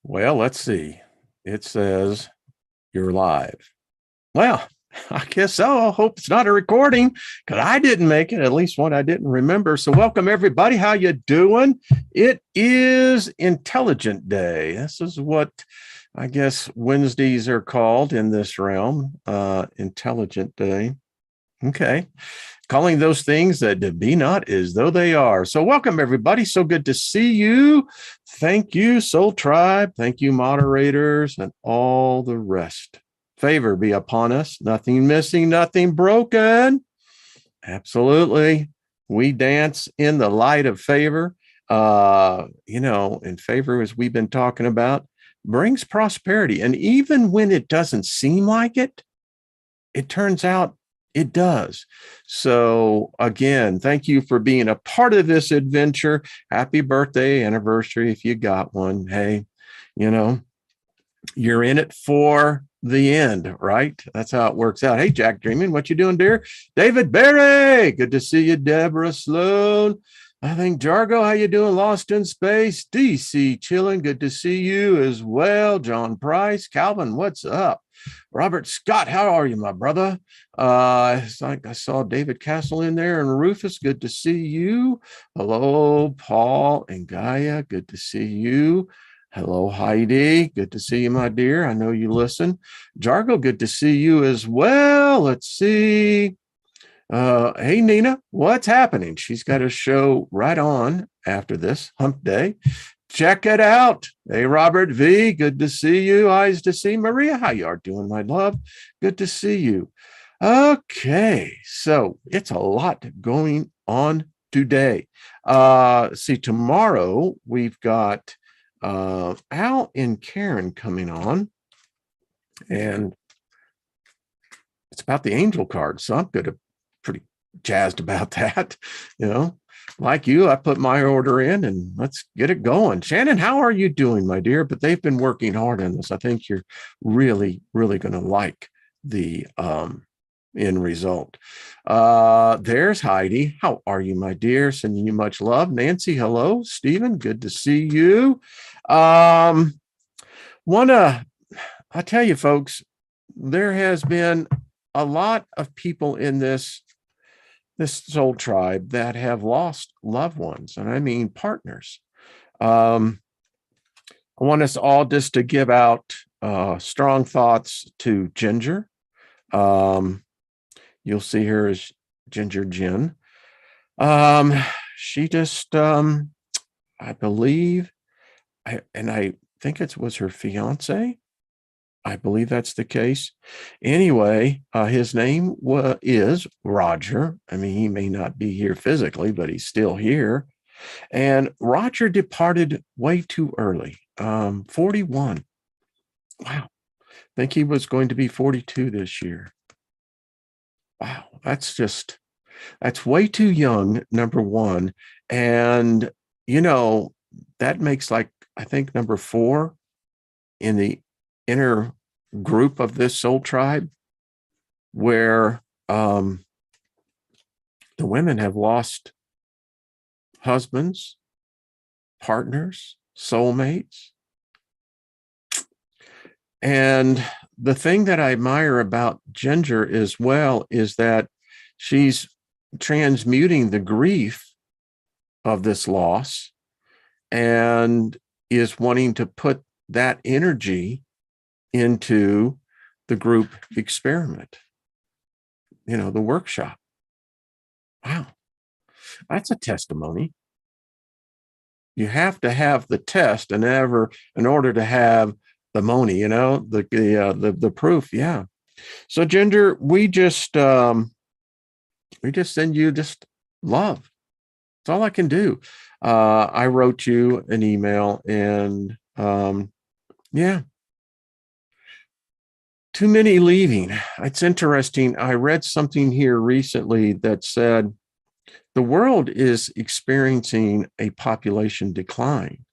Well, let's see. It says you're live. Well, I guess so. I hope it's not a recording because I didn't make it, at least one I didn't remember. So welcome everybody. How you doing? It is Intelligent Day. This is what I guess Wednesdays are called in this realm. Intelligent Day. Okay. Calling those things that be not as though they are. So welcome everybody. So good to see you. Thank you, Soul Tribe. Thank you, moderators, and all the rest. Favor be upon us. Nothing missing, nothing broken. Absolutely. We dance in the light of favor. And favor, as we've been talking about, brings prosperity. And even when it doesn't seem like it, it turns out it does. So again, thank you for being a part of this adventure. Happy birthday, anniversary, if you got one. Hey, you're in it for the end, right? That's how it works out. Hey, Jack Dreaming, what you doing, dear? David Berry, good to see you. Deborah Sloan. I think Jargo, how you doing? Lost in Space. DC chilling, good to see you as well. John Price. Calvin, what's up? Robert Scott, how are you, my brother? It's like I saw David Castle in there, and Rufus, good to see you. Hello, Paul and Gaia, good to see you. Hello, Heidi, good to see you, my dear. I know you listen. Jargo, good to see you as well. Let's see. Hey, Nina, what's happening? She's got a show right on after this hump day. Check it out. Hey, Robert V, good to see you. Eyes to see. Maria, how you are doing, my love? Good to see you. Okay, so it's a lot going on today. See, tomorrow we've got Al and Karen coming on, and it's about the angel card. So I'm pretty jazzed about that. Like you, I put my order in and let's get it going. Shannon, how are you doing, my dear? But they've been working hard on this. I think you're really, really going to like the end result. There's Heidi. How are you, my dear? Sending you much love. Nancy, hello. Stephen, good to see you. I tell you, folks, there has been a lot of people in this soul tribe that have lost loved ones, and I mean partners. I want us all just to give out strong thoughts to Ginger. You'll see her as Ginger Jen. She just, I believe, I think it was her fiance. I believe that's the case. Anyway, his name is Roger. I mean, he may not be here physically, but he's still here. And Roger departed way too early, 41. Wow. I think he was going to be 42 this year. Wow. That's way too young, number one. And, that makes I think number 4 in the inner group of this soul tribe where the women have lost husbands, partners, soulmates. And the thing that I admire about Ginger as well is that she's transmuting the grief of this loss and is wanting to put that energy into the group experiment, the workshop. Wow. That's a testimony. You have to have the test in order to have the money, the proof. Yeah. So Ginger, we just send you just love. That's all I can do. I wrote you an email and yeah. Too many leaving. It's interesting. I read something here recently that said the world is experiencing a population decline,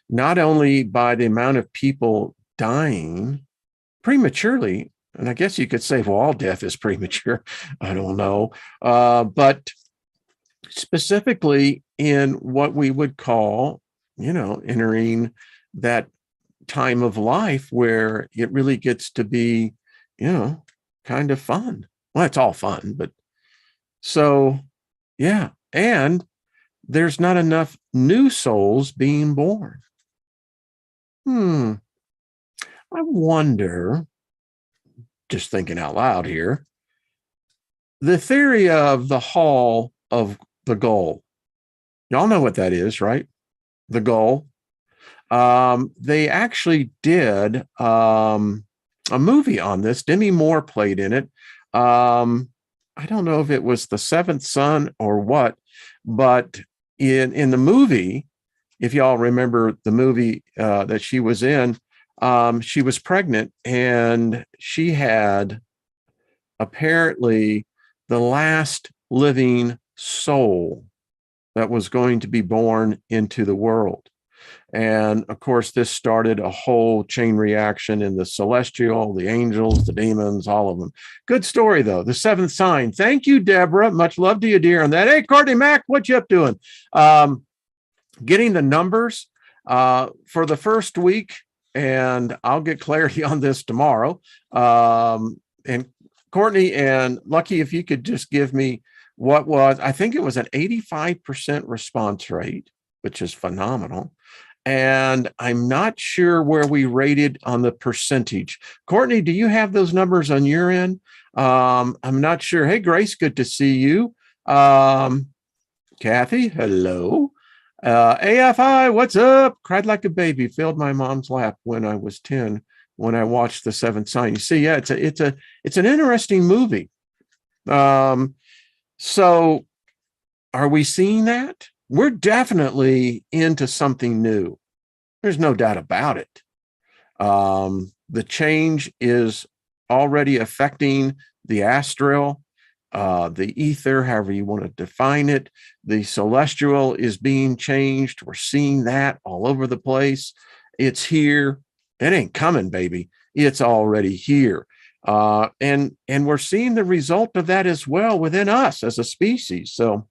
not only by the amount of people dying prematurely, and I guess you could say, well, all death is premature. I don't know. But specifically in what we would call, entering that time of life where it really gets to be, kind of fun. Well, it's all fun, but so, yeah. And there's not enough new souls being born. I wonder, just thinking out loud here, the theory of the hall of the goal. Y'all know what that is, right? The goal. They actually did a movie on this. Demi Moore played in it. I don't know if it was The Seventh Son or what, but in the movie, if y'all remember the movie that she was in, she was pregnant and she had apparently the last living soul that was going to be born into the world. And of course, this started a whole chain reaction in the celestial, the angels, the demons, all of them. Good story, though. The seventh sign. Thank you, Deborah. Much love to you, dear, on that. Hey, Courtney Mack, what you up doing? Getting the numbers for the first week, and I'll get clarity on this tomorrow. And Courtney and Lucky, if you could just give me what was, I think it was an 85% response rate, which is phenomenal. And I'm not sure where we rated on the percentage. Courtney, do you have those numbers on your end? I'm not sure. Hey, Grace, good to see you. Kathy, hello. AFI, what's up? Cried like a baby, filled my mom's lap when I was 10 when I watched The Seventh Sign. You see, yeah, it's an interesting movie. So are we seeing that? We're definitely into something new. There's no doubt about it. The change is already affecting the astral, the ether, however you want to define it. The celestial is being changed. We're seeing that all over the place. It's here. It ain't coming, baby. It's already here. And we're seeing the result of that as well within us as a species. So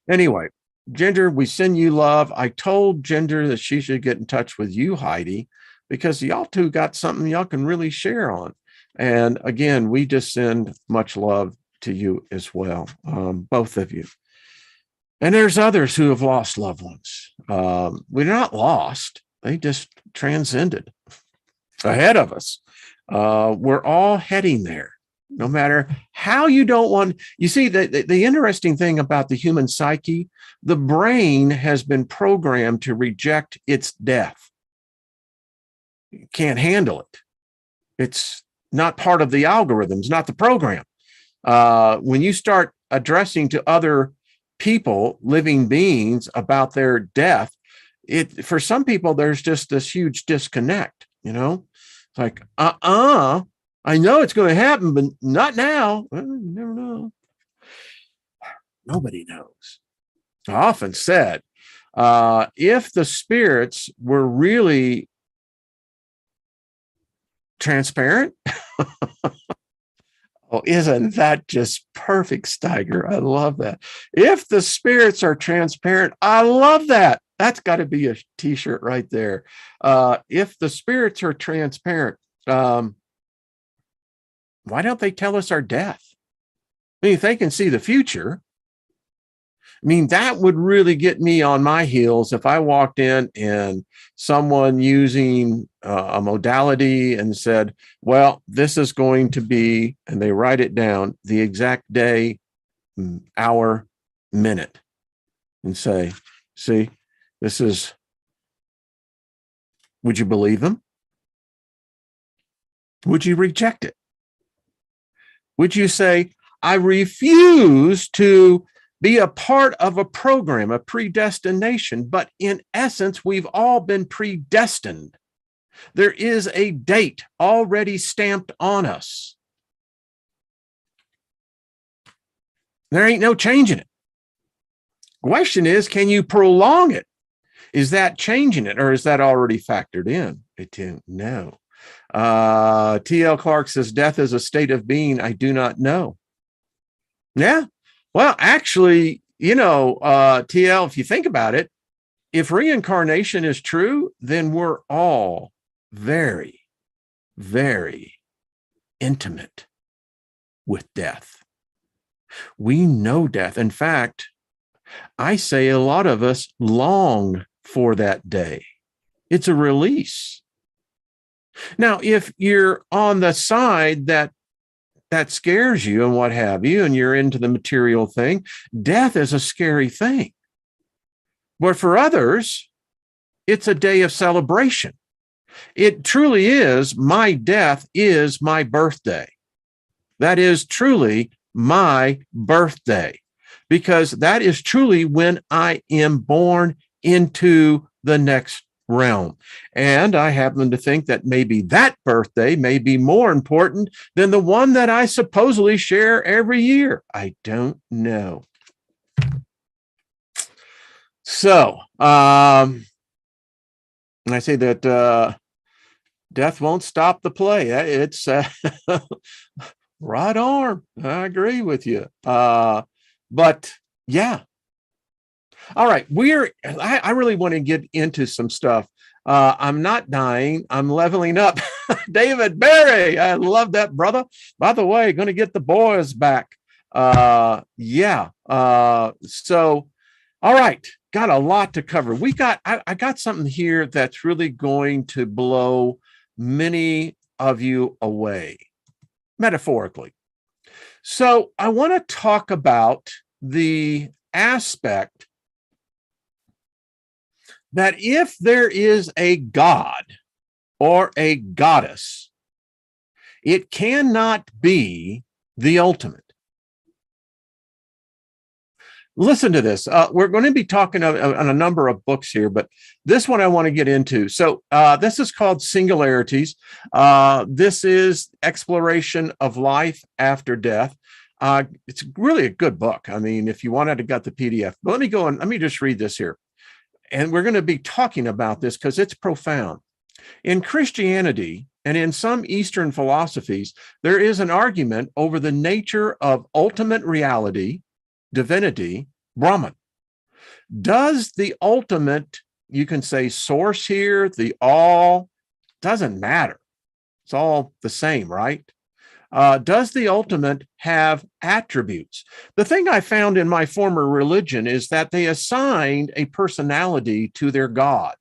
anyway, Ginger, we send you love. I told Ginger that she should get in touch with you, Heidi, because y'all two got something y'all can really share on. And again, we just send much love to you as well, both of you. And there's others who have lost loved ones. We're not lost. They just transcended ahead of us. We're all heading there. No matter how you don't want, you see, the interesting thing about the human psyche, the brain has been programmed to reject its death. You can't handle it. It's not part of the algorithms, not the program. When you start addressing to other people, living beings, about their death, for some people, there's just this huge disconnect, It's like, I know it's going to happen, but not now. Well, you never know. Nobody knows. I often said, if the spirits were really transparent, oh, isn't that just perfect, Steiger? I love that. If the spirits are transparent, I love that. That's got to be a t-shirt right there. If the spirits are transparent, why don't they tell us our death? I mean, if they can see the future, I mean, that would really get me on my heels if I walked in and someone using a modality and said, well, this is going to be, and they write it down, the exact day, hour, minute, and say, see, this is, would you believe them? Would you reject it? Would you say, I refuse to be a part of a program, a predestination, but in essence, we've all been predestined. There is a date already stamped on us. There ain't no changing it. Question is, can you prolong it? Is that changing it, or is that already factored in? I don't know. T.L. Clark says, death is a state of being I do not know. Yeah. Well, actually, TL, if you think about it, if reincarnation is true, then we're all very, very intimate with death. We know death. In fact, I say a lot of us long for that day. It's a release. Now, if you're on the side that scares you and what have you, and you're into the material thing, death is a scary thing. But for others, it's a day of celebration. It truly is, my death is my birthday. That is truly my birthday, because that is truly when I am born into the next realm. And I happen to think that maybe that birthday may be more important than the one that I supposedly share every year. I don't know. So, I say that death won't stop the play. It's right on. I agree with you. But yeah. All right. I really want to get into some stuff. I'm not dying. I'm leveling up. David Barry. I love that, brother. By the way, going to get the boys back. Yeah. So, all right. Got a lot to cover. I got something here that's really going to blow many of you away, metaphorically. So I want to talk about the aspect that if there is a God or a goddess, it cannot be the ultimate. Listen to this. We're going to be talking on a number of books here, but this one I want to get into. So this is called Singularities. This is exploration of life after death. It's really a good book. I mean, if you wanted to get the PDF, but let me go and let me just read this here. And we're going to be talking about this because it's profound. In Christianity and in some Eastern philosophies, there is an argument over the nature of ultimate reality, divinity, Brahman. Does the ultimate, you can say source here, the all, doesn't matter. It's all the same, right? Does the ultimate have attributes? The thing I found in my former religion is that they assigned a personality to their God.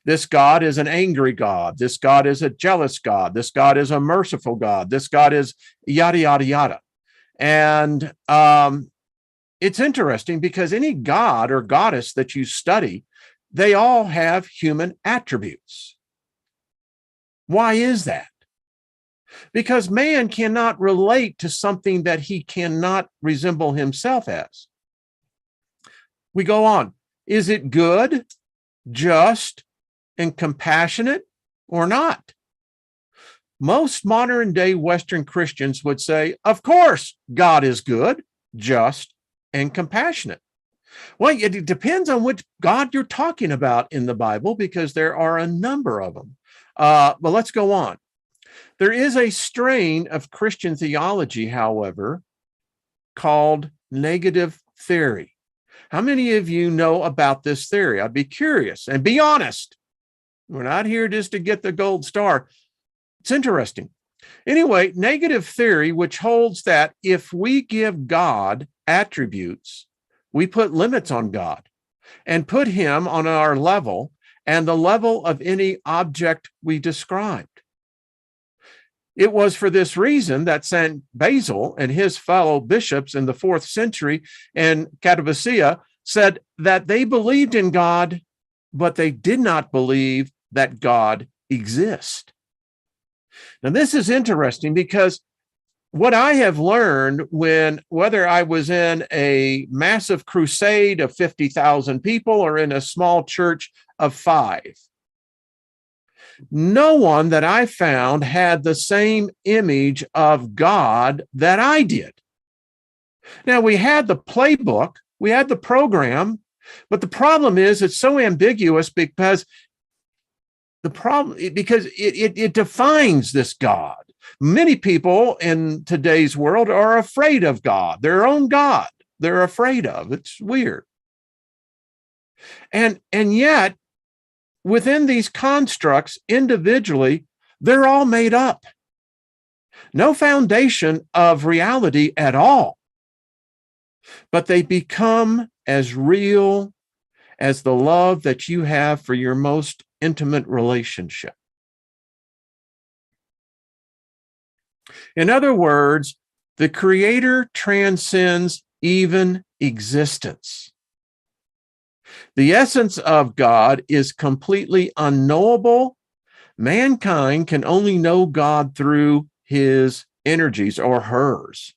This God is an angry God. This God is a jealous God. This God is a merciful God. This God is yada, yada, yada. And it's interesting because any god or goddess that you study, they all have human attributes. Why is that? Because man cannot relate to something that he cannot resemble himself as. We go on. Is it good, just, and compassionate or not? Most modern day Western Christians would say, of course, God is good, just, and compassionate. Well, it depends on which God you're talking about in the Bible, because there are a number of them. But let's go on. There is a strain of Christian theology, however, called negative theory. How many of you know about this theory? I'd be curious and be honest. We're not here just to get the gold star. It's interesting. Anyway, negative theory, which holds that if we give God attributes, we put limits on God and put him on our level and the level of any object we described. It was for this reason that St. Basil and his fellow bishops in the 4th century in Cappadocia said that they believed in God, but they did not believe that God exists. Now, this is interesting because what I have learned whether I was in a massive crusade of 50,000 people or in a small church of 5, no one that I found had the same image of God that I did. Now, we had the playbook, we had the program, but the problem is it's so ambiguous because it defines this God. Many people in today's world are afraid of God, their own God they're afraid of. It's weird. And yet, within these constructs, individually, they're all made up. No foundation of reality at all. But they become as real as the love that you have for your most intimate relationship. In other words, the Creator transcends even existence. The essence of God is completely unknowable. Mankind can only know God through his energies or hers.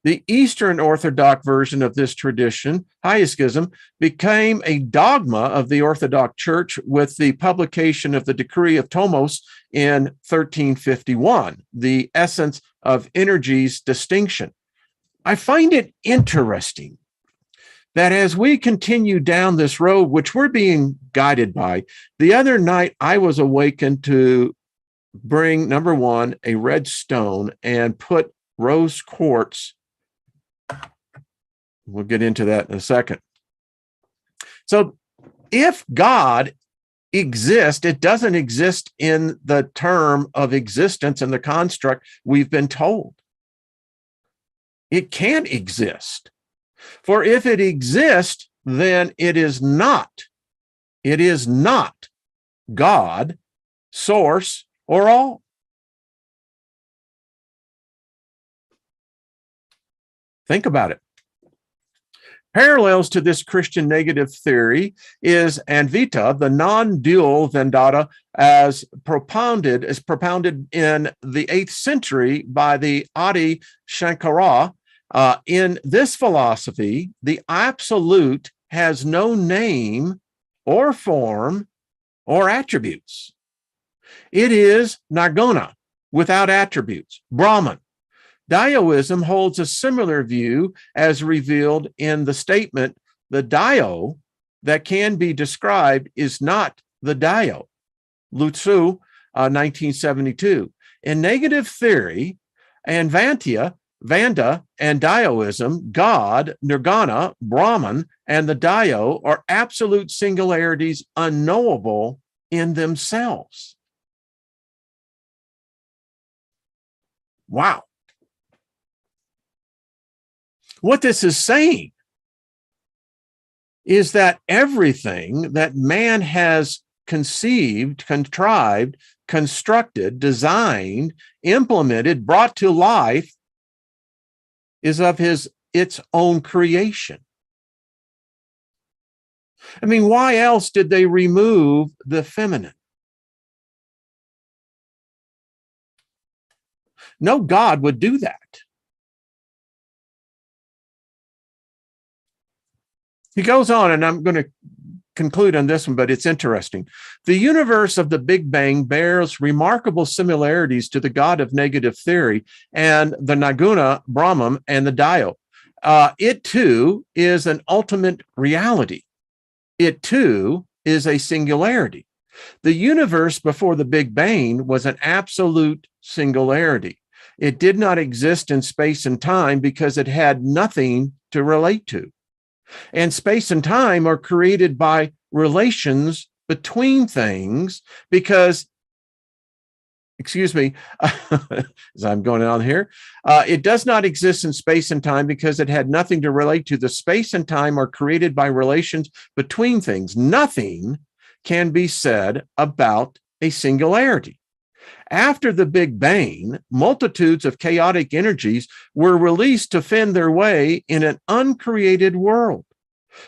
The Eastern Orthodox version of this tradition, Hieschism, became a dogma of the Orthodox Church with the publication of the Decree of Tomos in 1351, the essence of energies distinction. I find it interesting that as we continue down this road, which we're being guided by, the other night I was awakened to bring, number one, a red stone and put rose quartz. We'll get into that in a second. So if God exists, it doesn't exist in the term of existence and the construct we've been told. It can't exist. For if it exists, then it is not God, source, or all. Think about it. Parallels to this Christian negative theory is Advaita, the non-dual Vedanta, as propounded in the 8th century by the Adi Shankara. In this philosophy, the absolute has no name or form or attributes. It is Nirguna, without attributes, Brahman. Daoism holds a similar view as revealed in the statement, the Dao that can be described is not the Dao. Lutzu, 1972. In negative theory, and Vanda and Daoism, God, Nirguna, Brahman, and the Dao are absolute singularities unknowable in themselves. Wow. What this is saying is that everything that man has conceived, contrived, constructed, designed, implemented, brought to life is of its own creation. I mean, why else did they remove the feminine? No God would do that. He goes on, and I'm going to conclude on this one, but it's interesting. The universe of the Big Bang bears remarkable similarities to the God of negative theory and the Nirguna, Brahman, and the Dao. It too is an ultimate reality. It too is a singularity. The universe before the Big Bang was an absolute singularity. It did not exist in space and time because it had nothing to relate to. And space and time are created by relations between things because, excuse me, as I'm going on here, it does not exist in space and time because it had nothing to relate to. The space and time are created by relations between things. Nothing can be said about a singularity. After the Big Bang, multitudes of chaotic energies were released to fend their way in an uncreated world.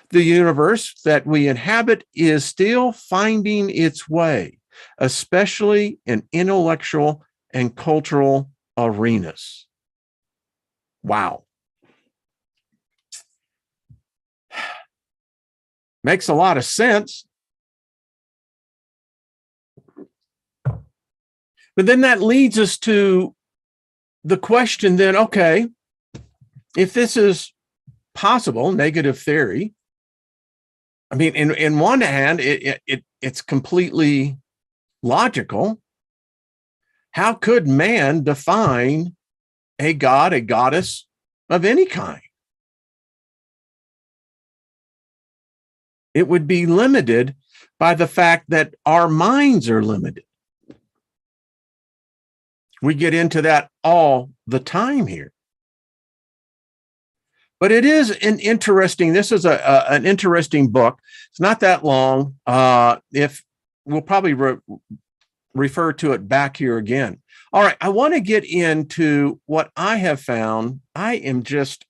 The universe that we inhabit is still finding its way, especially in intellectual and cultural arenas. Wow. Makes a lot of sense. But then that leads us to the question then, okay, if this is possible, negative theory, I mean, in one hand, it's completely logical. How could man define a god, a goddess of any kind? It would be limited by the fact that our minds are limited. We get into that all the time here. But it is this is an interesting book. It's not that long. If we'll probably refer to it back here again. All right, I want to get into what I have found. I am just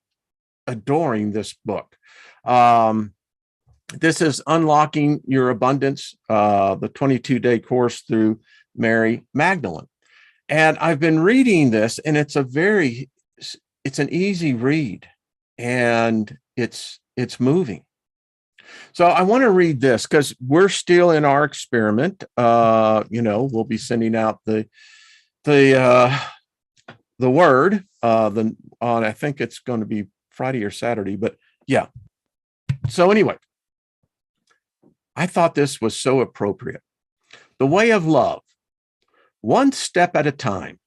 adoring this book. This is Unlocking Your Abundance, the 22-day course through Mary Magdalene. And I've been reading this, and it's an easy read, and it's moving. So I want to read this because we're still in our experiment. We'll be sending out the word on, I think it's going to be Friday or Saturday, but yeah. So anyway, I thought this was so appropriate. The way of love, one step at a time,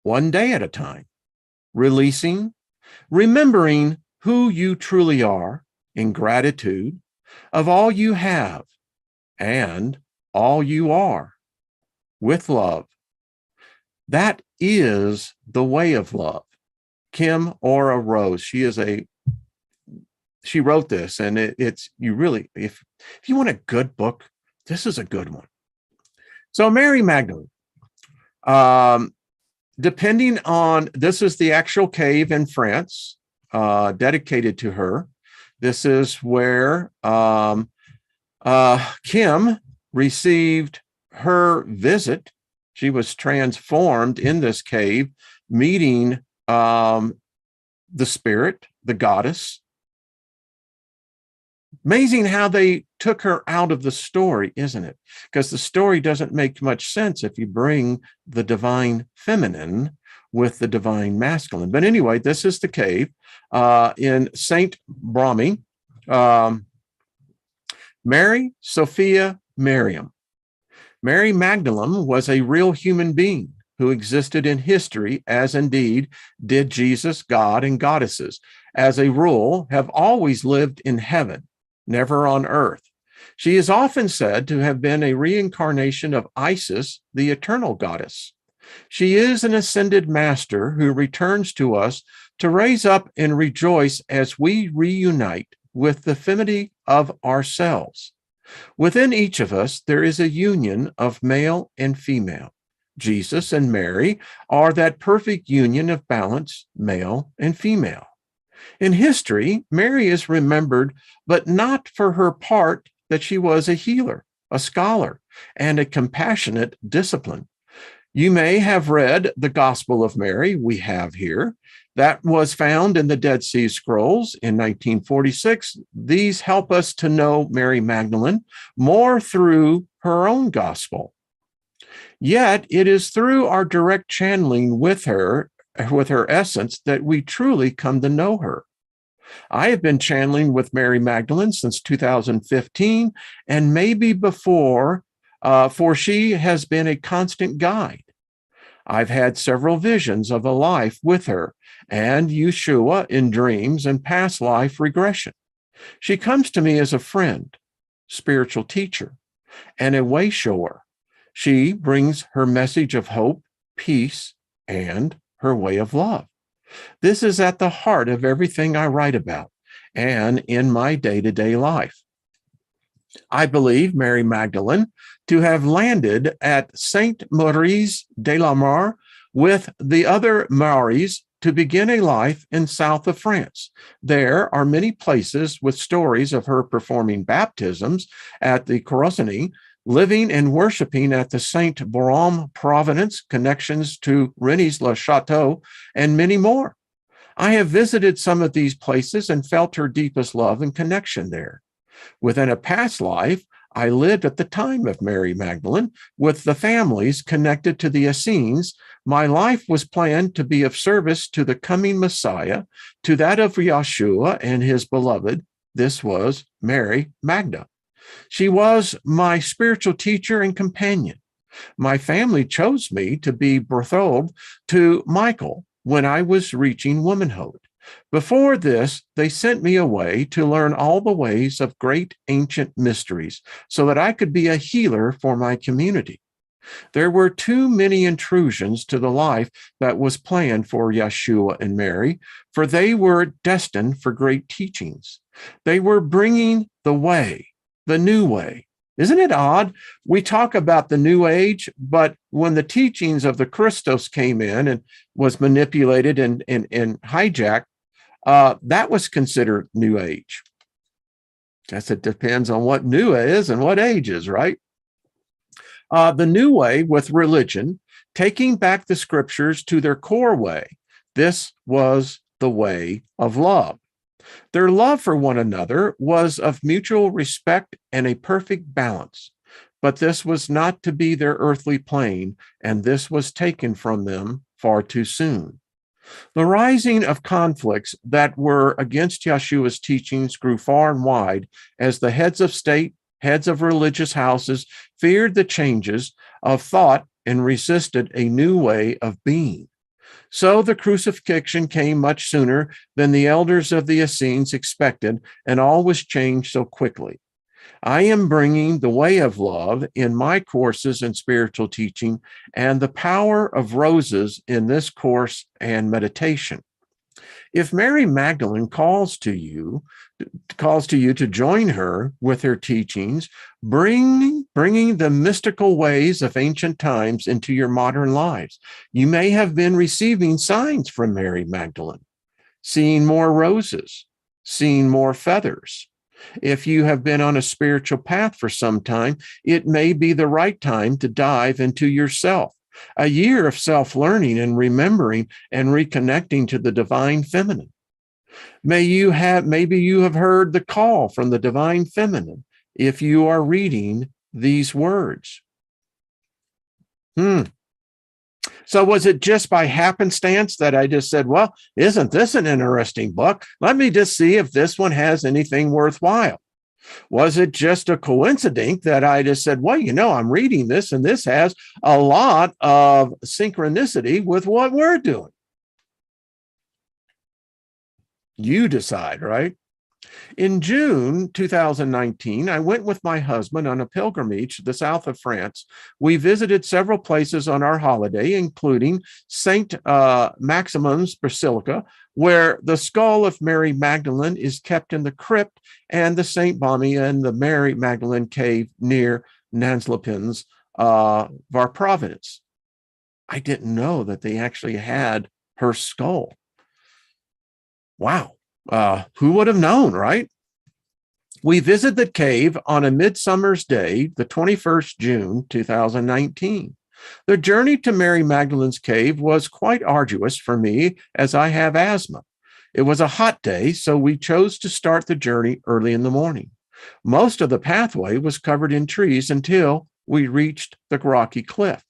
one day at a time, releasing, remembering who you truly are in gratitude of all you have and all you are with love. That is the way of love. Kim Ora Rose, she wrote this, and it's you really, if you want a good book, this is a good one. So Mary Magdalene, depending on, this is the actual cave in France, dedicated to her. This is where Kim received her visit. She was transformed in this cave, meeting the spirit, the goddess. Amazing how they took her out of the story, isn't it? Because the story doesn't make much sense if you bring the divine feminine with the divine masculine. But anyway, this is the cave in Saint Brahmi. Mary Sophia Miriam. Mary Magdalene was a real human being who existed in history, as indeed did Jesus, God, and goddesses. As a rule, have always lived in heaven, never on earth. She is often said to have been a reincarnation of Isis, the eternal goddess. She is an ascended master who returns to us to raise up and rejoice as we reunite with the femininity of ourselves. Within each of us, there is a union of male and female. Jesus and Mary are that perfect union of balance, male and female. In history, Mary is remembered, but not for her part that she was a healer, a scholar, and a compassionate discipline. You may have read the Gospel of Mary we have here. That was found in the Dead Sea Scrolls in 1946. These help us to know Mary Magdalene more through her own gospel. Yet it is through our direct channeling with her essence, that we truly come to know her. I have been channeling with Mary Magdalene since 2015, and maybe before, for she has been a constant guide. I've had several visions of a life with her and Yeshua in dreams and past life regression. She comes to me as a friend, spiritual teacher, and a way shower. She brings her message of hope, peace, and her way of love. This is at the heart of everything I write about and in my day-to-day life. I believe Mary Magdalene to have landed at Saint Maurice de la Mar with the other Maries to begin a life in south of France. There are many places with stories of her performing baptisms at the Coronary, living and worshiping at the Saint Baume Providence, connections to Rennes Le Chateau, and many more. I have visited some of these places and felt her deepest love and connection there. Within a past life, I lived at the time of Mary Magdalene with the families connected to the Essenes. My life was planned to be of service to the coming Messiah, to that of Yeshua and his beloved. This was Mary Magda. She was my spiritual teacher and companion. My family chose me to be betrothed to Michael when I was reaching womanhood. Before this, they sent me away to learn all the ways of great ancient mysteries so that I could be a healer for my community. There were too many intrusions to the life that was planned for Yeshua and Mary, for they were destined for great teachings. They were bringing the way, the new way. Isn't it odd? We talk about the new age, but when the teachings of the Christos came in and was manipulated and hijacked, that was considered new age. Guess it depends on what new is and what age is, right? The new way with religion, taking back the scriptures to their core way. This was the way of love. Their love for one another was of mutual respect and a perfect balance. But this was not to be their earthly plane, and this was taken from them far too soon. The rising of conflicts that were against Yeshua's teachings grew far and wide as the heads of state, heads of religious houses feared the changes of thought and resisted a new way of being. So the crucifixion came much sooner than the elders of the Essenes expected, and all was changed so quickly. I am bringing the way of love in my courses and spiritual teaching and the power of roses in this course and meditation. If Mary Magdalene calls to you to join her with her teachings, bringing the mystical ways of ancient times into your modern lives, you may have been receiving signs from Mary Magdalene, seeing more roses, seeing more feathers. If you have been on a spiritual path for some time, it may be the right time to dive into yourself. A year of self-learning and remembering and reconnecting to the divine feminine. Maybe you have heard the call from the divine feminine if you are reading these words. So was it just by happenstance that I just said, well, isn't this an interesting book? Let me just see if this one has anything worthwhile. Was it just a coincidence that I just said, well, I'm reading this and this has a lot of synchronicity with what we're doing? You decide, right? In June 2019, I went with my husband on a pilgrimage to the south of France. We visited several places on our holiday, including St. Maximin's Basilica, where the skull of Mary Magdalene is kept in the crypt, and the St. Bami and the Mary Magdalene cave near Nanslapins, Var Providence. I didn't know that they actually had her skull. Wow. Who would have known, right? We visited the cave on a midsummer's day, the 21st June, 2019. The journey to Mary Magdalene's cave was quite arduous for me as I have asthma. It was a hot day, so we chose to start the journey early in the morning. Most of the pathway was covered in trees until we reached the rocky cliff.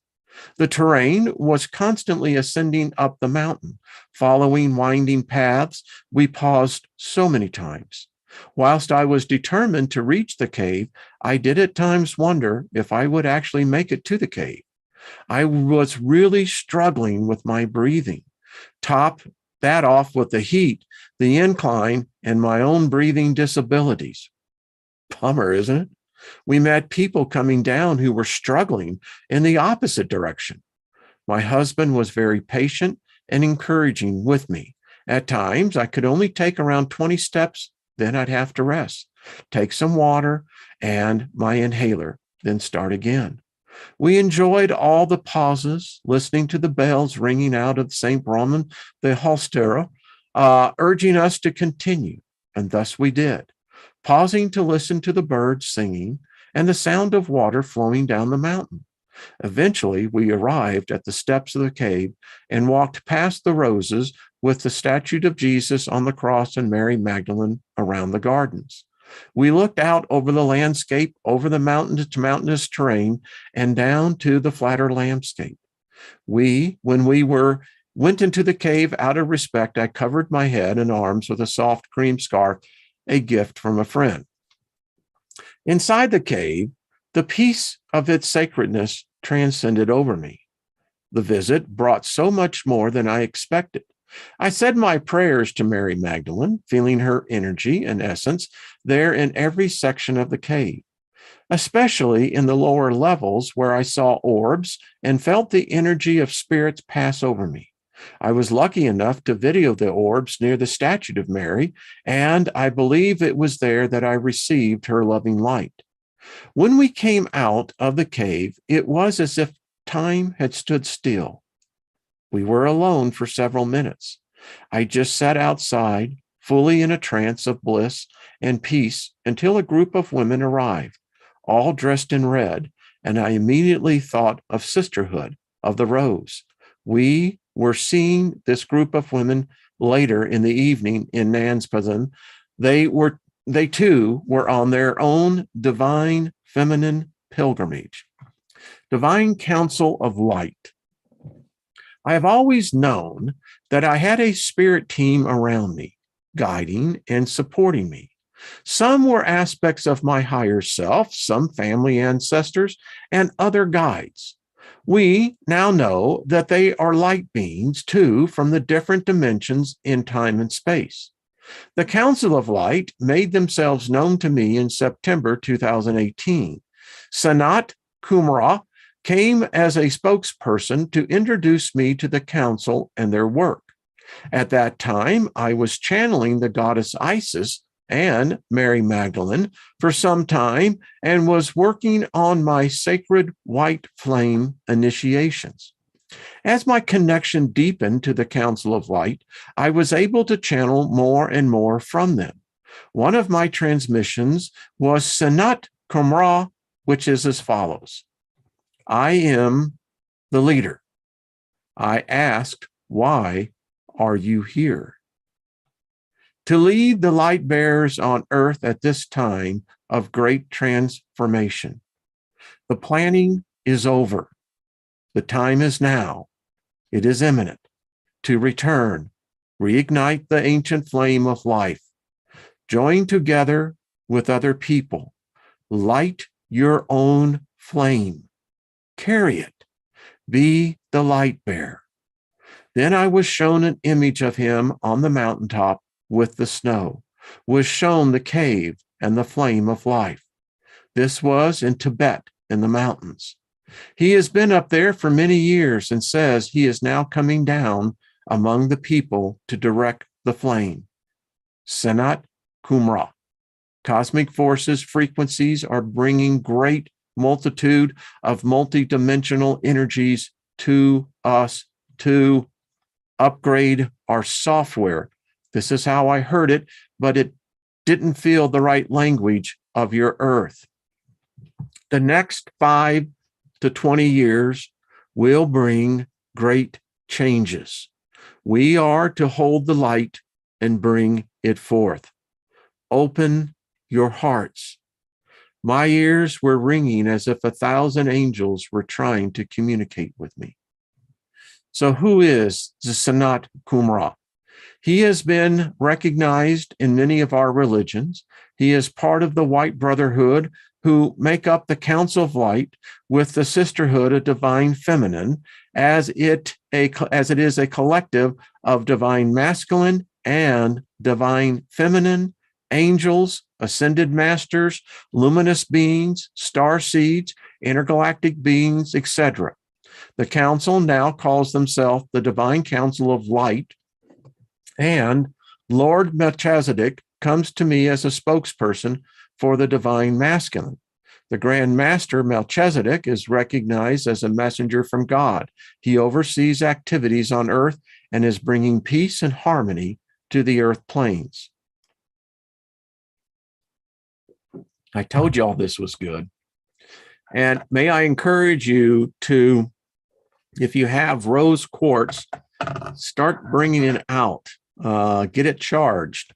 The terrain was constantly ascending up the mountain. Following winding paths, we paused so many times. Whilst I was determined to reach the cave, I did at times wonder if I would actually make it to the cave. I was really struggling with my breathing. Top that off with the heat, the incline, and my own breathing disabilities. Bummer, isn't it? We met people coming down who were struggling in the opposite direction. My husband was very patient and encouraging with me. At times, I could only take around 20 steps, then I'd have to rest, take some water and my inhaler, then start again. We enjoyed all the pauses, listening to the bells ringing out of St. Roman the Holstera, urging us to continue, and thus we did, pausing to listen to the birds singing and the sound of water flowing down the mountain. Eventually, we arrived at the steps of the cave and walked past the roses with the statue of Jesus on the cross and Mary Magdalene around the gardens. We looked out over the landscape, over the mountainous terrain, and down to the flatter landscape. When we went into the cave out of respect, I covered my head and arms with a soft cream scarf, a gift from a friend. Inside the cave, the peace of its sacredness transcended over me. The visit brought so much more than I expected. I said my prayers to Mary Magdalene, feeling her energy and essence there in every section of the cave, especially in the lower levels where I saw orbs and felt the energy of spirits pass over me. I was lucky enough to video the orbs near the statue of Mary, and I believe it was there that I received her loving light. When we came out of the cave, it was as if time had stood still. We were alone for several minutes. I just sat outside, fully in a trance of bliss and peace, until a group of women arrived, all dressed in red, and I immediately thought of sisterhood, of the rose. We were seeing this group of women later in the evening in Nan's Pavilion. They too were on their own divine feminine pilgrimage. Divine Council of Light. I have always known that I had a spirit team around me, guiding and supporting me. Some were aspects of my higher self, some family ancestors, and other guides. We now know that they are light beings, too, from the different dimensions in time and space. The Council of Light made themselves known to me in September 2018. Sanat Kumara came as a spokesperson to introduce me to the council and their work. At that time, I was channeling the goddess Isis and Mary Magdalene for some time and was working on my sacred white flame initiations. As my connection deepened to the Council of Light, I was able to channel more and more from them. One of my transmissions was Sanat Kumara, which is as follows. I am the leader. I asked, why are you here? To lead the light bearers on earth at this time of great transformation. The planning is over. The time is now. It is imminent to return, reignite the ancient flame of life. Join together with other people. Light your own flame. Carry it. Be the light bearer. Then I was shown an image of him on the mountaintop with the snow, was shown the cave and the flame of life. This was in Tibet in the mountains. He has been up there for many years and says he is now coming down among the people to direct the flame. Sanat Kumara. Cosmic forces, frequencies are bringing great multitude of multidimensional energies to us to upgrade our software. This is how I heard it, but it didn't feel the right language of your earth. The next 5 to 20 years will bring great changes. We are to hold the light and bring it forth. Open your hearts. My ears were ringing as if 1,000 angels were trying to communicate with me. So who is the Sanat Kumara? He has been recognized in many of our religions. He is part of the White Brotherhood who make up the Council of Light with the Sisterhood of Divine Feminine, as it is a collective of divine masculine and divine feminine, angels, ascended masters, luminous beings, star seeds, intergalactic beings, etc. The council now calls themselves the Divine Council of Light, and Lord Melchizedek comes to me as a spokesperson for the divine masculine. The Grand Master Melchizedek is recognized as a messenger from God. He oversees activities on earth and is bringing peace and harmony to the earth planes. I told you all this was good. And may I encourage you to, if you have rose quartz, start bringing it out. Get it charged.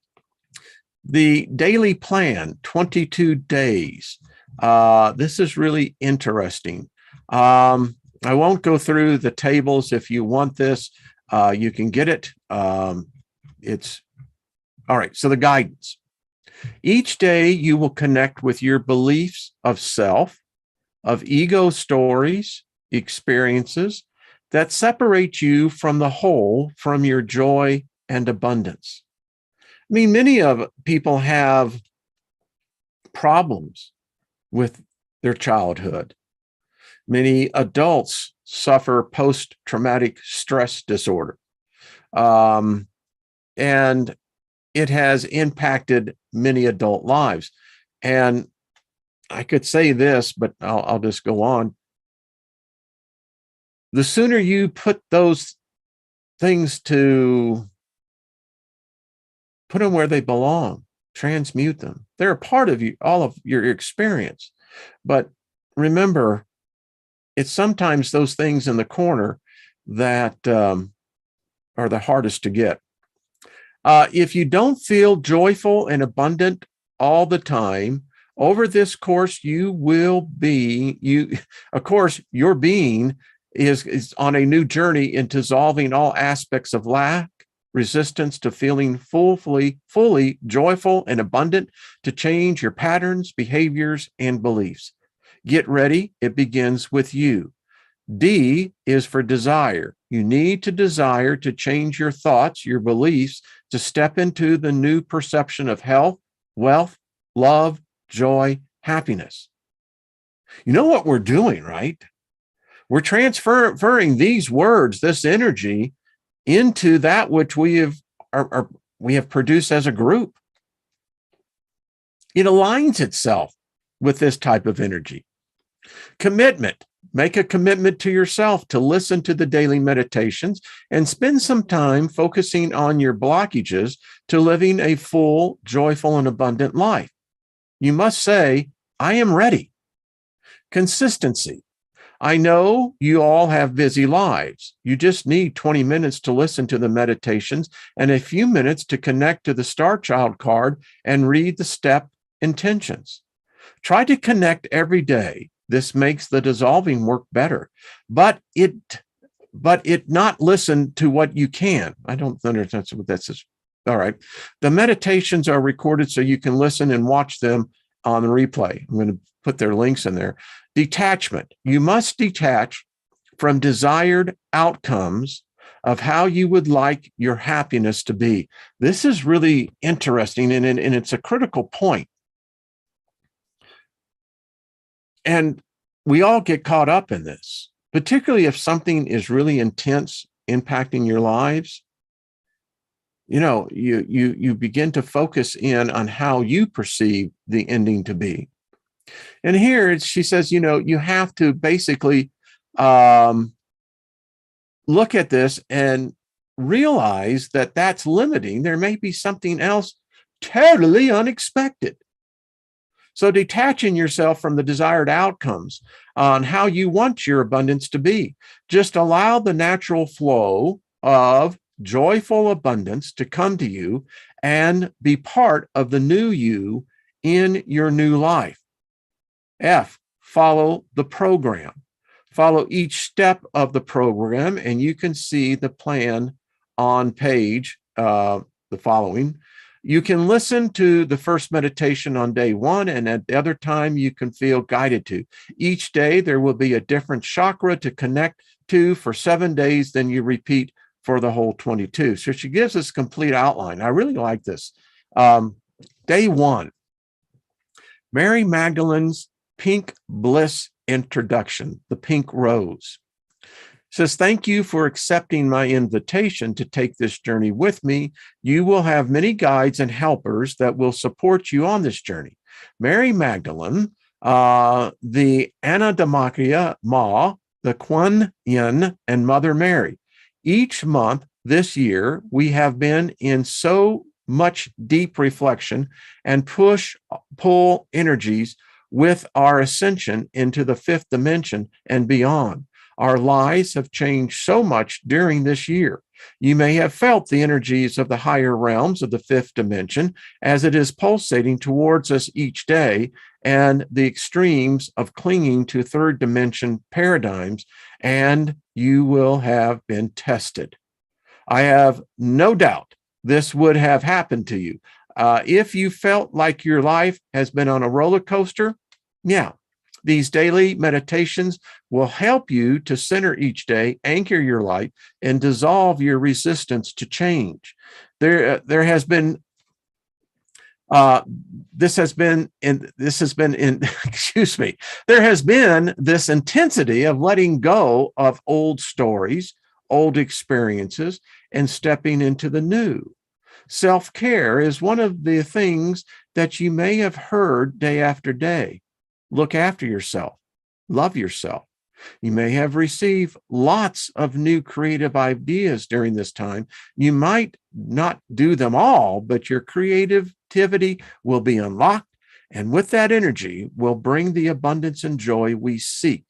The daily plan, 22 days. This is really interesting. I won't go through the tables. If you want this, you can get it. It's all right. So the guidance. Each day you will connect with your beliefs of self, of ego stories, experiences, that separates you from the whole, from your joy and abundance. I mean, many of people have problems with their childhood. Many adults suffer post-traumatic stress disorder. And it has impacted many adult lives. And I could say this, but I'll just go on. The sooner you put those things to put them where they belong, transmute them. They're a part of you, all of your experience. But remember, it's sometimes those things in the corner that are the hardest to get. If you don't feel joyful and abundant all the time, over this course, you will be, of course, your being is on a new journey into dissolving all aspects of lack, resistance to feeling fully joyful and abundant, to change your patterns, behaviors, and beliefs. Get ready. It begins with you. D is for desire. You need to desire to change your thoughts, your beliefs, to step into the new perception of health, wealth, love, joy, happiness. You know what we're doing, right? We're transferring these words, this energy, into that which we have produced as a group. It aligns itself with this type of energy. Commitment. Make a commitment to yourself to listen to the daily meditations and spend some time focusing on your blockages to living a full, joyful, and abundant life. You must say, I am ready. Consistency. I know you all have busy lives. You just need 20 minutes to listen to the meditations and a few minutes to connect to the Star Child card and read the step intentions. Try to connect every day. This makes the dissolving work better, but it not listen to what you can. I don't understand what that says. All right. The meditations are recorded so you can listen and watch them on the replay. I'm going to put their links in there. Detachment. You must detach from desired outcomes of how you would like your happiness to be. This is really interesting, and it's a critical point. And we all get caught up in this, particularly if something is really intense, impacting your lives. You know, you begin to focus in on how you perceive the ending to be. And here she says, you know, you have to basically look at this and realize that that's limiting. There may be something else totally unexpected. So detaching yourself from the desired outcomes on how you want your abundance to be, just allow the natural flow of joyful abundance to come to you and be part of the new you in your new life. F, follow the program. Follow each step of the program, and you can see the plan on page, the following. You can listen to the first meditation on day 1, and at the other time you can feel guided to. Each day there will be a different chakra to connect to for 7 days, then you repeat for the whole 22. So she gives us a complete outline. I really like this. Day 1, Mary Magdalene's Pink Bliss introduction, the pink rose. Says, thank you for accepting my invitation to take this journey with me. You will have many guides and helpers that will support you on this journey. Mary Magdalene, the Anadamakia Ma, the Kuan Yin, and Mother Mary. Each month this year, we have been in so much deep reflection and pull energies with our ascension into the 5th dimension and beyond. Our lives have changed so much during this year. You may have felt the energies of the higher realms of the 5th dimension as it is pulsating towards us each day, and the extremes of clinging to 3rd dimension paradigms, and you will have been tested. I have no doubt this would have happened to you. If you felt like your life has been on a roller coaster, yeah, These daily meditations will help you to center each day, anchor your light, and dissolve your resistance to change. There has been this has been in excuse me, there has been this intensity of letting go of old stories, old experiences, and stepping into the new. Self-care is one of the things that you may have heard day after day. Look after yourself, love yourself. You may have received lots of new creative ideas during this time. You might not do them all, but your creativity will be unlocked. And with that energy will bring the abundance and joy we seek.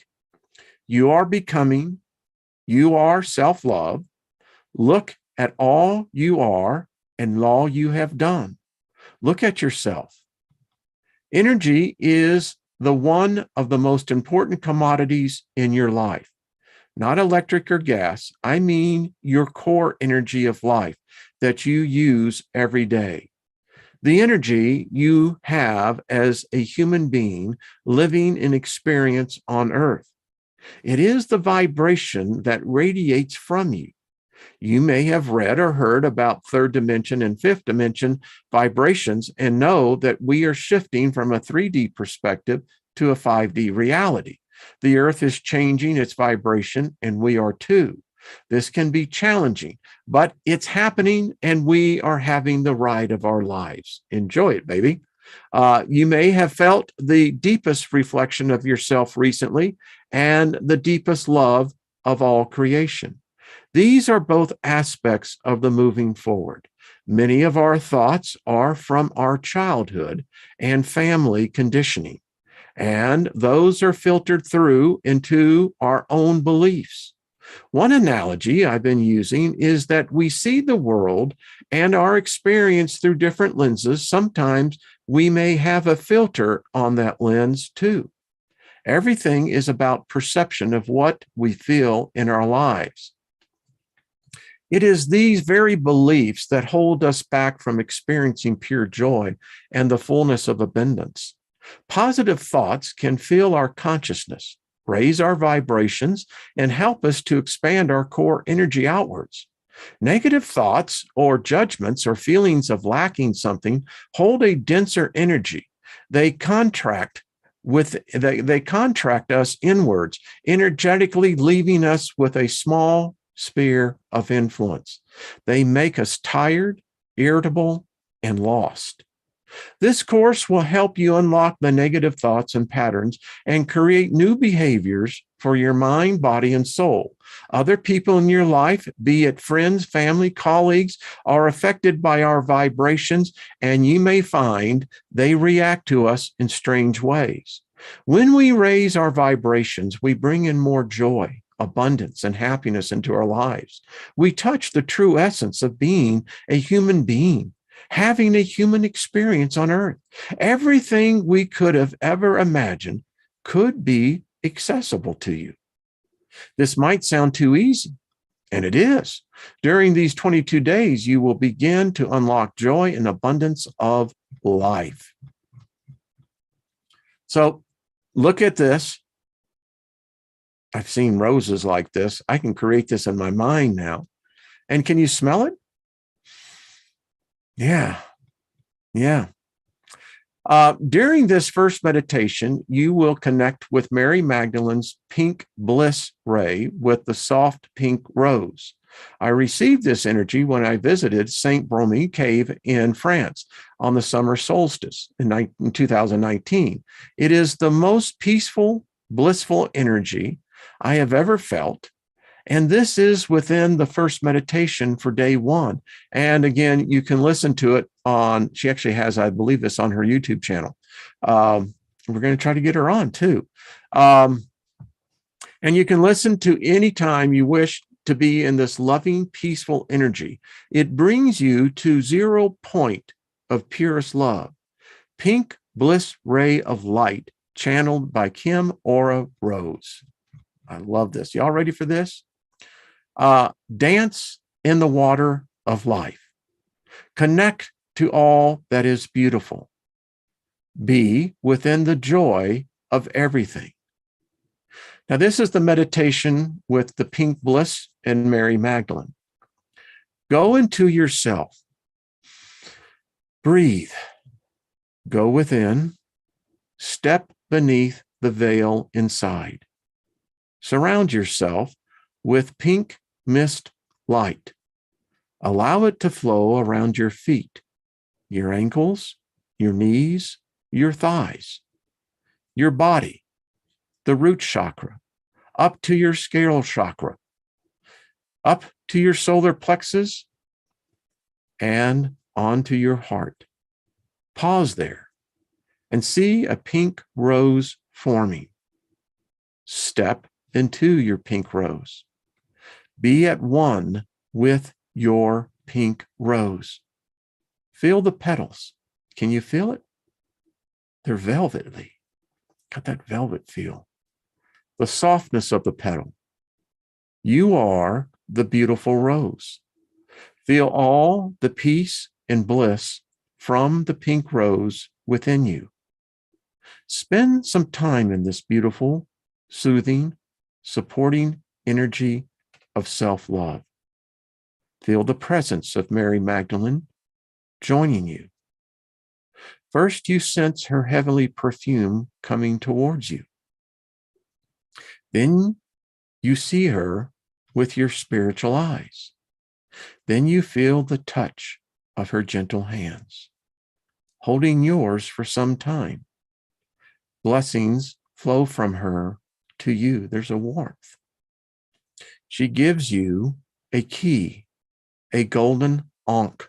You are becoming, you are self-love. Look at all you are and all you have done. Look at yourself. Energy is the one of the most important commodities in your life. Not electric or gas. I mean your core energy of life that you use every day. The energy you have as a human being living an experience on earth. It is the vibration that radiates from you. You may have read or heard about third dimension and fifth dimension vibrations and know that we are shifting from a 3D perspective to a 5D reality. The earth is changing its vibration and we are too. This can be challenging, but it's happening and we are having the ride of our lives. Enjoy it, baby. You may have felt the deepest reflection of yourself recently and the deepest love of all creation. These are both aspects of the moving forward. Many of our thoughts are from our childhood and family conditioning, and those are filtered through into our own beliefs. One analogy I've been using is that we see the world and our experience through different lenses. Sometimes we may have a filter on that lens too. Everything is about perception of what we feel in our lives. It is these very beliefs that hold us back from experiencing pure joy and the fullness of abundance. Positive thoughts can fill our consciousness, raise our vibrations, and help us to expand our core energy outwards. Negative thoughts or judgments or feelings of lacking something hold a denser energy. They contract us inwards, energetically leaving us with a small sphere of influence. They make us tired, irritable, and lost. This course will help you unlock the negative thoughts and patterns and create new behaviors for your mind, body, and soul. Other people in your life, be it friends, family, colleagues, are affected by our vibrations, and you may find they react to us in strange ways. When we raise our vibrations, we bring in more joy, abundance, and happiness into our lives. We touch the true essence of being a human being, having a human experience on earth. Everything we could have ever imagined could be accessible to you. This might sound too easy, and it is. During these 22 days, you will begin to unlock joy and abundance of life. So look at this. I've seen roses like this. I can create this in my mind now. And can you smell it? Yeah. During this first meditation, you will connect with Mary Magdalene's pink bliss ray with the soft pink rose. I received this energy when I visited Saint Bromé Cave in France on the summer solstice in 2019. It is the most peaceful, blissful energy I have ever felt. And this is within the first meditation for day one. And again, you can listen to it on, she actually has, I believe, this on her YouTube channel. We're going to try to get her on too. And you can listen to any time you wish to be in this loving, peaceful energy. It brings you to 0 point of purest love. Pink bliss ray of light channeled by Kim Aura Rose. I love this. Y'all ready for this? Dance in the water of life. Connect to all that is beautiful. Be within the joy of everything. Now, this is the meditation with the pink bliss and Mary Magdalene. Go into yourself. Breathe. Go within. Step beneath the veil inside. Surround yourself with pink mist light. Allow it to flow around your feet, your ankles, your knees, your thighs, your body, the root chakra, up to your scale chakra, up to your solar plexus, and onto your heart. Pause there and see a pink rose forming. Step into your pink rose. Be at one with your pink rose. Feel the petals. Can you feel it? They're velvety. Got that velvet feel. The softness of the petal. You are the beautiful rose. Feel all the peace and bliss from the pink rose within you. Spend some time in this beautiful, soothing, supporting energy of self-love. Feel the presence of Mary Magdalene joining you. First, you sense her heavenly perfume coming towards you. Then you see her with your spiritual eyes. Then you feel the touch of her gentle hands, holding yours for some time. Blessings flow from her to you. There's a warmth. She gives you a key, a golden ankh.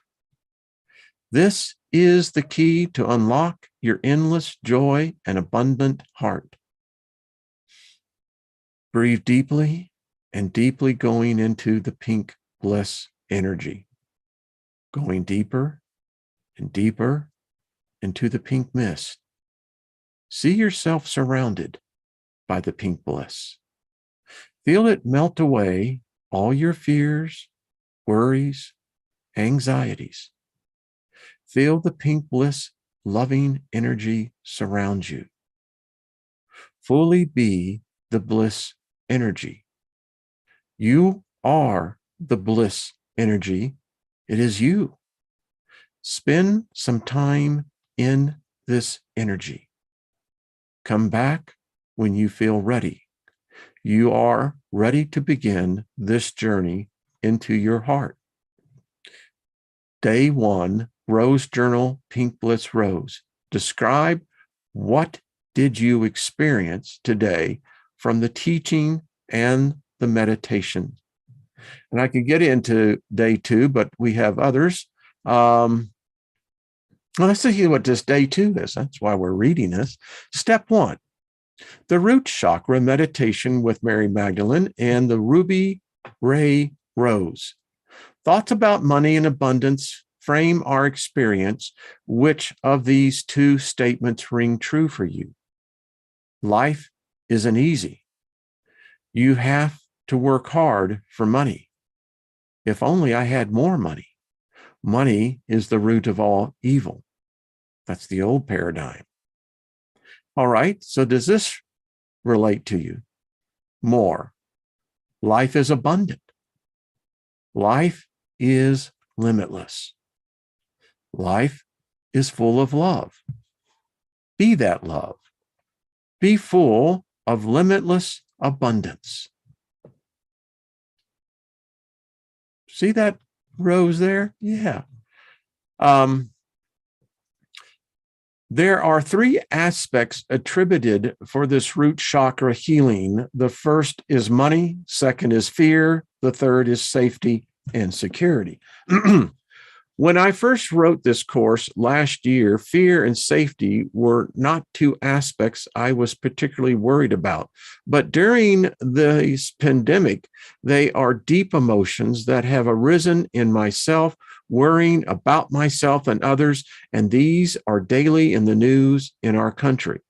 This is the key to unlock your endless joy and abundant heart. Breathe deeply and deeply, going into the pink bliss energy, going deeper and deeper into the pink mist. See yourself surrounded by the pink bliss. Feel it melt away all your fears, worries, anxieties. Feel the pink bliss loving energy surround you. Fully be the bliss energy. You are the bliss energy. It is you. Spend some time in this energy. Come back when you feel ready. You are ready to begin this journey into your heart. Day 1, Rose Journal, Pink Bliss Rose. Describe what did you experience today from the teaching and the meditation. And I could get into day 2, but we have others. Well, let's see what this day 2 is. That's why we're reading this. Step 1, the root chakra meditation with Mary Magdalene and the ruby ray rose. Thoughts about money and abundance frame our experience. Which of these 2 statements ring true for you? Life isn't easy. You have to work hard for money. If only I had more money. Money is the root of all evil. That's the old paradigm. All right, so does this relate to you? More. Life is abundant. Life is limitless. Life is full of love. Be that love. Be full of limitless abundance. See that rose there? Yeah. There are 3 aspects attributed for this root chakra healing. The first is money, second is fear, the third is safety and security. When I first wrote this course last year, fear and safety were not 2 aspects I was particularly worried about. But during this pandemic, they are deep emotions that have arisen in myself, worrying about myself and others, and these are daily in the news in our country.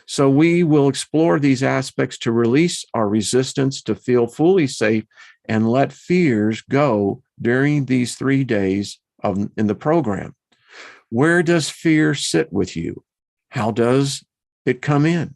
So we will explore these aspects to release our resistance to feel fully safe and let fears go during these 3 days in the program. Where does fear sit with you? How does it come in?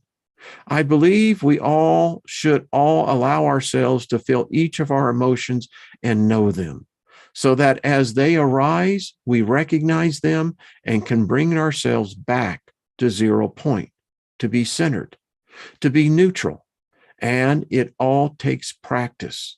I believe we all should allow ourselves to feel each of our emotions and know them, so that as they arise, we recognize them and can bring ourselves back to 0 point, to be centered, to be neutral. And it all takes practice.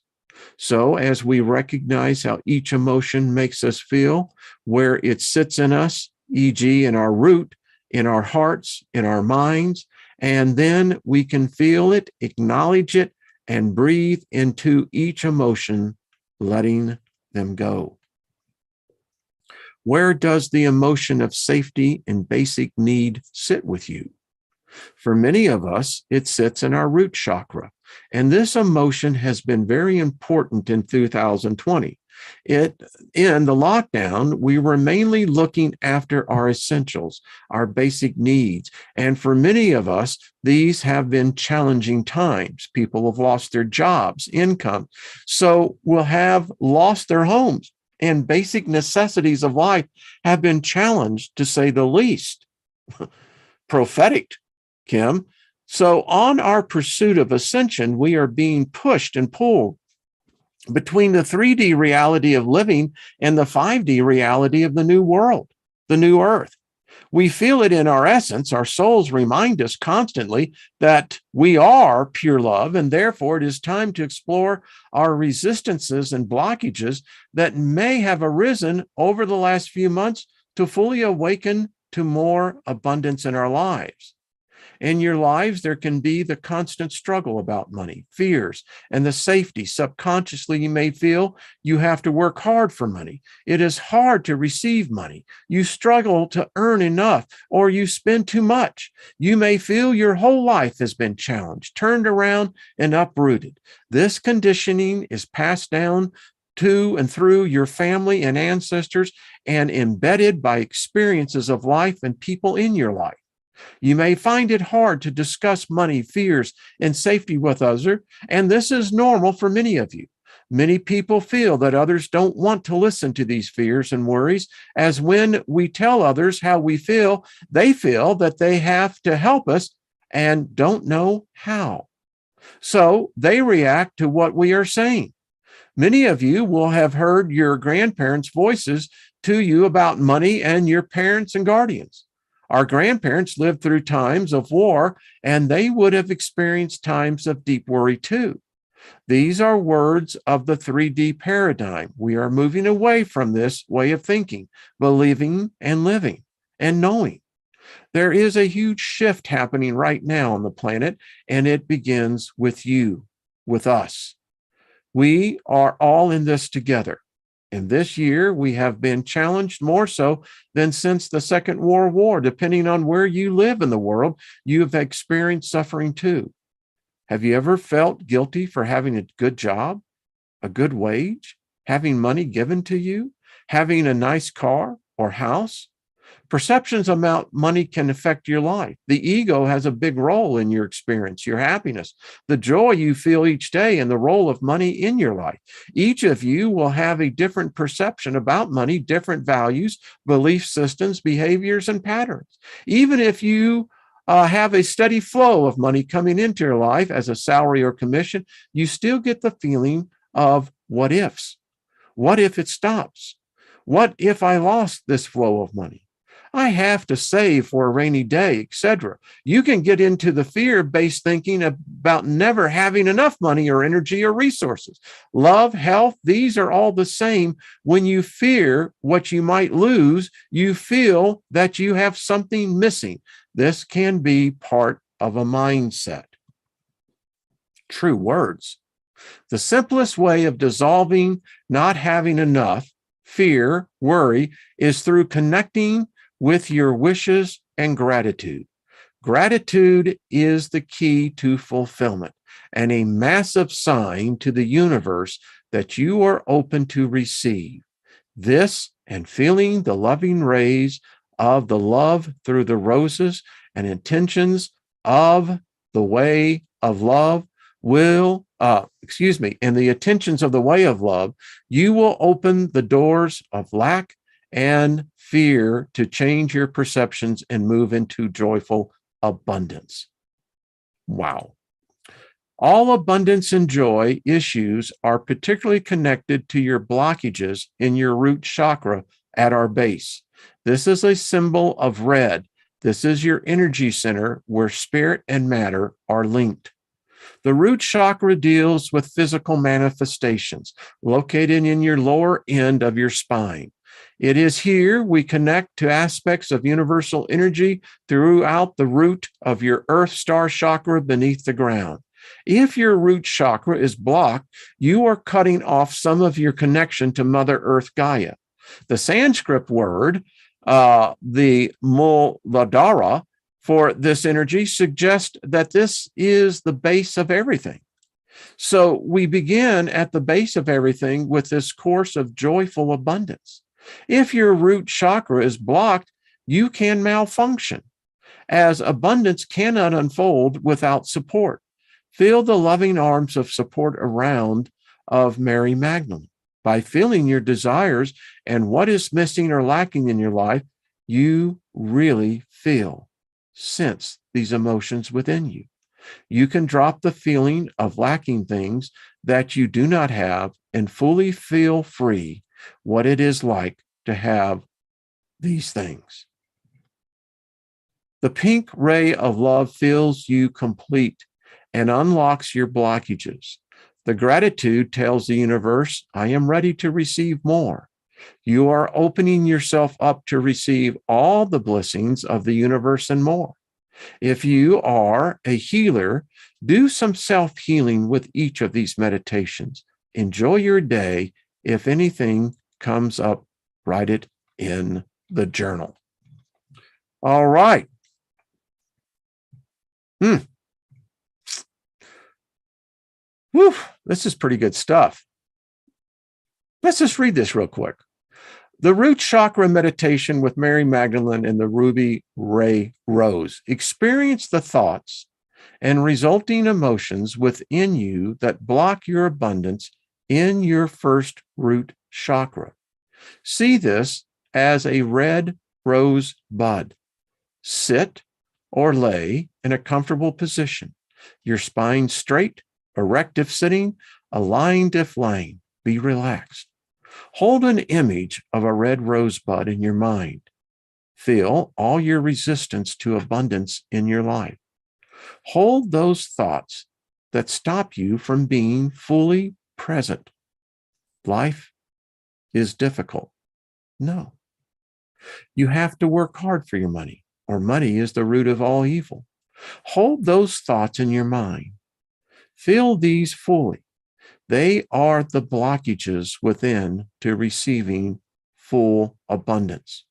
So as we recognize how each emotion makes us feel, where it sits in us, e.g., in our root, in our hearts, in our minds, and then we can feel it, acknowledge it, and breathe into each emotion, letting them go. Where does the emotion of safety and basic need sit with you? For many of us, it sits in our root chakra. And this emotion has been very important in 2020. In the lockdown, we were mainly looking after our essentials, our basic needs. And for many of us, these have been challenging times. People have lost their jobs, income. So will have lost their homes. And basic necessities of life have been challenged, to say the least. Prophetic, Kim. So on our pursuit of ascension, we are being pushed and pulled between the 3D reality of living and the 5D reality of the new world, the new earth. We feel it in our essence. Our souls remind us constantly that we are pure love, and therefore it is time to explore our resistances and blockages that may have arisen over the last few months to fully awaken to more abundance in our lives. In your lives, there can be the constant struggle about money, fears, and the safety. Subconsciously, you may feel you have to work hard for money. It is hard to receive money. You struggle to earn enough, or you spend too much. You may feel your whole life has been challenged, turned around, and uprooted. This conditioning is passed down to and through your family and ancestors and embedded by experiences of life and people in your life. You may find it hard to discuss money, fears, and safety with others, and this is normal for many of you. Many people feel that others don't want to listen to these fears and worries, as when we tell others how we feel, they feel that they have to help us and don't know how. So they react to what we are saying. Many of you will have heard your grandparents' voices to you about money and your parents and guardians. Our grandparents lived through times of war, and they would have experienced times of deep worry too. These are words of the 3D paradigm. We are moving away from this way of thinking, believing, and living, and knowing. There is a huge shift happening right now on the planet, and it begins with you, with us. We are all in this together. And this year, we have been challenged more so than since the Second World War. Depending on where you live in the world, you have experienced suffering too. Have you ever felt guilty for having a good job, a good wage, having money given to you, having a nice car or house? Perceptions about money can affect your life. The ego has a big role in your experience, your happiness, the joy you feel each day, and the role of money in your life. Each of you will have a different perception about money, different values, belief systems, behaviors, and patterns. Even if you have a steady flow of money coming into your life as a salary or commission, you still get the feeling of what ifs. What if it stops? What if I lost this flow of money? I have to save for a rainy day, etc. You can get into the fear-based thinking about never having enough money or energy or resources. Love, health, these are all the same. When you fear what you might lose, you feel that you have something missing. This can be part of a mindset. True words. The simplest way of dissolving not having enough, fear, worry, is through connecting with your wishes and gratitude. Gratitude is the key to fulfillment and a massive sign to the universe that you are open to receive this, and feeling the loving rays of the love through the roses and intentions of the way of love will, and the intentions of the way of love, you will open the doors of lack and fear to change your perceptions and move into joyful abundance. Wow. All abundance and joy issues are particularly connected to your blockages in your root chakra at our base. This is a symbol of red. This is your energy center where spirit and matter are linked. The root chakra deals with physical manifestations located in your lower end of your spine. It is here we connect to aspects of universal energy throughout the root of your earth star chakra beneath the ground. If your root chakra is blocked, you are cutting off some of your connection to Mother Earth Gaia. The Sanskrit word, the Muladhara, for this energy suggests that this is the base of everything. So we begin at the base of everything with this course of joyful abundance. If your root chakra is blocked, you can malfunction, as abundance cannot unfold without support. Feel the loving arms of support around of Mary Magdalene. By feeling your desires and what is missing or lacking in your life, you really sense these emotions within you. You can drop the feeling of lacking things that you do not have and fully feel free what it is like to have these things. The pink ray of love fills you complete and unlocks your blockages. The gratitude tells the universe, I am ready to receive more. You are opening yourself up to receive all the blessings of the universe and more. If you are a healer, do some self-healing with each of these meditations. Enjoy your day. If anything comes up, write it in the journal. All right. Whew, this is pretty good stuff. Let's just read this real quick. The root chakra meditation with Mary Magdalene and the ruby ray rose. Experience the thoughts and resulting emotions within you that block your abundance in your first root chakra. See this as a red rose bud. Sit or lay in a comfortable position. Your spine straight, erect if sitting, aligned if lying. Be relaxed. Hold an image of a red rosebud in your mind. Feel all your resistance to abundance in your life. Hold those thoughts that stop you from being fully present. Life is difficult. No. You have to work hard for your money, or money is the root of all evil. Hold those thoughts in your mind. Feel these fully. They are the blockages within to receiving full abundance.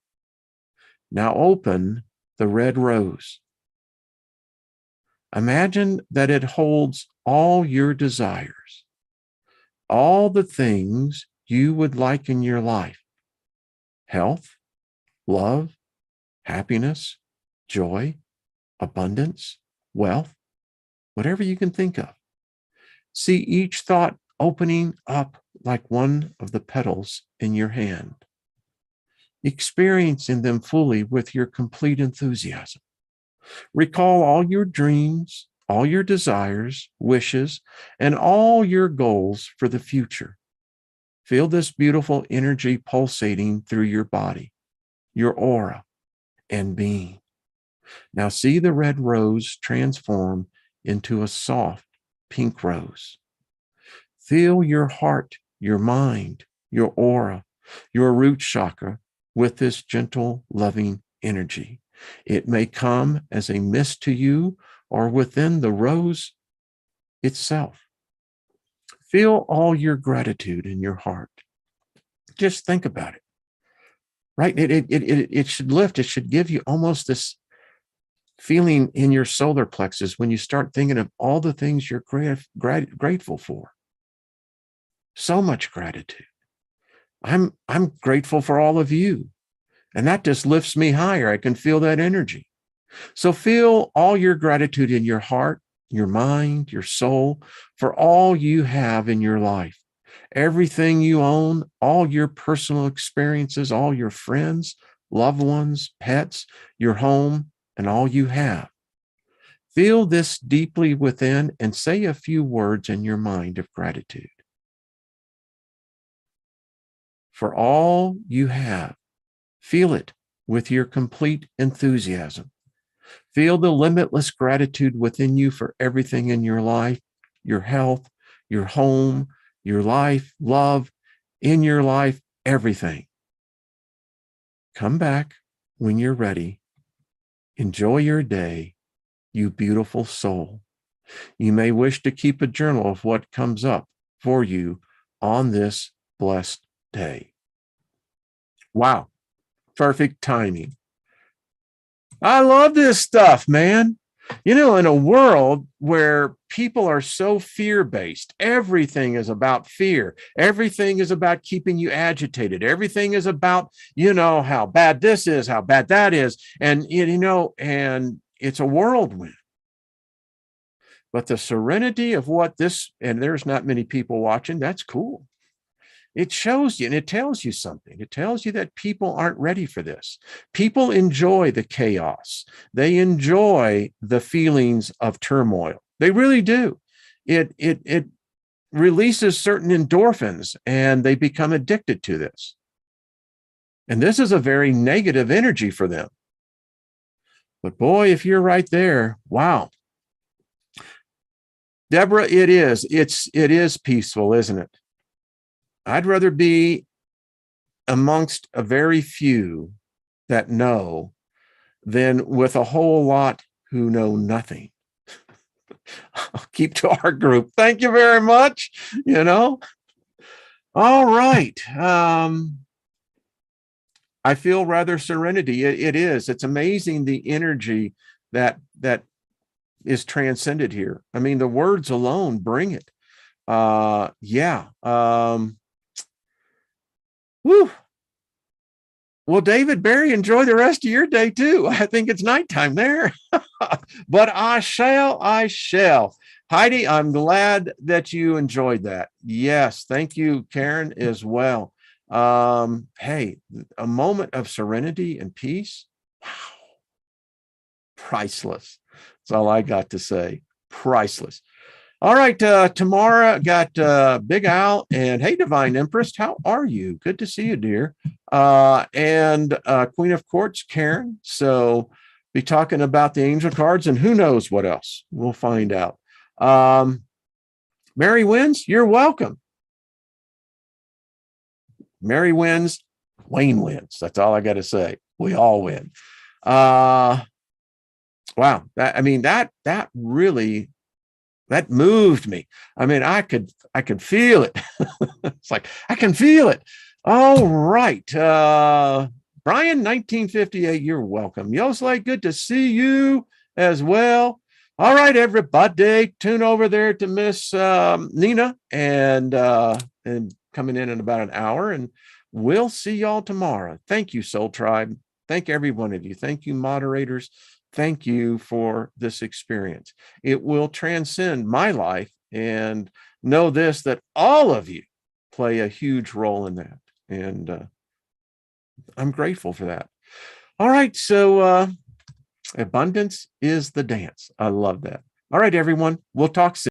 Now open the red rose. Imagine that it holds all your desires, all the things you would like in your life: health, love, happiness, joy, abundance, wealth, whatever you can think of. See each thought opening up like one of the petals in your hand, experiencing them fully with your complete enthusiasm. Recall all your dreams, all your desires, wishes, and all your goals for the future. Feel this beautiful energy pulsating through your body, your aura, and being. Now see the red rose transform into a soft pink rose. Feel your heart, your mind, your aura, your root chakra with this gentle, loving energy. It may come as a mist to you or within the rose itself. Feel all your gratitude in your heart. Just think about it, right? It should lift. It should give you almost this feeling in your solar plexus when you start thinking of all the things you're grateful for. So much gratitude. I'm grateful for all of you. And that just lifts me higher. I can feel that energy. So feel all your gratitude in your heart, your mind, your soul, for all you have in your life. Everything you own, all your personal experiences, all your friends, loved ones, pets, your home, and all you have. Feel this deeply within and say a few words in your mind of gratitude for all you have. Feel it with your complete enthusiasm. Feel the limitless gratitude within you for everything in your life, your health, your home, your life, love, in your life, everything. Come back when you're ready. Enjoy your day, you beautiful soul. You may wish to keep a journal of what comes up for you on this blessed day. Wow, perfect timing. I love this stuff, man. You know, in a world where people are so fear-based, everything is about fear. Everything is about keeping you agitated. Everything is about, how bad this is, how bad that is. And, and it's a whirlwind. But the serenity of what this, and there's not many people watching, that's cool. It shows you and it tells you something. It tells you that people aren't ready for this. People enjoy the chaos. They enjoy the feelings of turmoil. They really do. It releases certain endorphins and they become addicted to this. And this is a very negative energy for them. But boy, if you're right there, wow. Deborah, it is peaceful, isn't it? I'd rather be amongst a very few that know than with a whole lot who know nothing. I'll keep to our group. Thank you very much. All right. I feel rather serenity. It is. It's amazing the energy that is transcended here. I mean, the words alone bring it. Yeah. Woo. Well, David, Barry, enjoy the rest of your day too. I think it's nighttime there, but I shall. Heidi, I'm glad that you enjoyed that. Yes. Thank you, Karen, as well. Hey, a moment of serenity and peace. Wow. Priceless. That's all I got to say. Priceless. All right, Tamara, got Big Al, and hey, Divine Empress, how are you? Good to see you, dear. And Queen of Courts, Karen. So be talking about the angel cards and who knows what else. We'll find out. Mary wins, you're welcome. Mary wins, Wayne wins. That's all I got to say. We all win. Wow. That really, that moved me. I mean, I could feel it. It's like, I can feel it. All right. Brian, 1958, you're welcome. Yosley, good to see you as well. All right, everybody, tune over there to Miss Nina and coming in about an hour, and we'll see y'all tomorrow. Thank you, Soul Tribe. Thank every one of you. Thank you, moderators. Thank you for this experience. It will transcend my life, and know this, that all of you play a huge role in that. And I'm grateful for that. All right. So abundance is the dance. I love that. All right, everyone. We'll talk soon.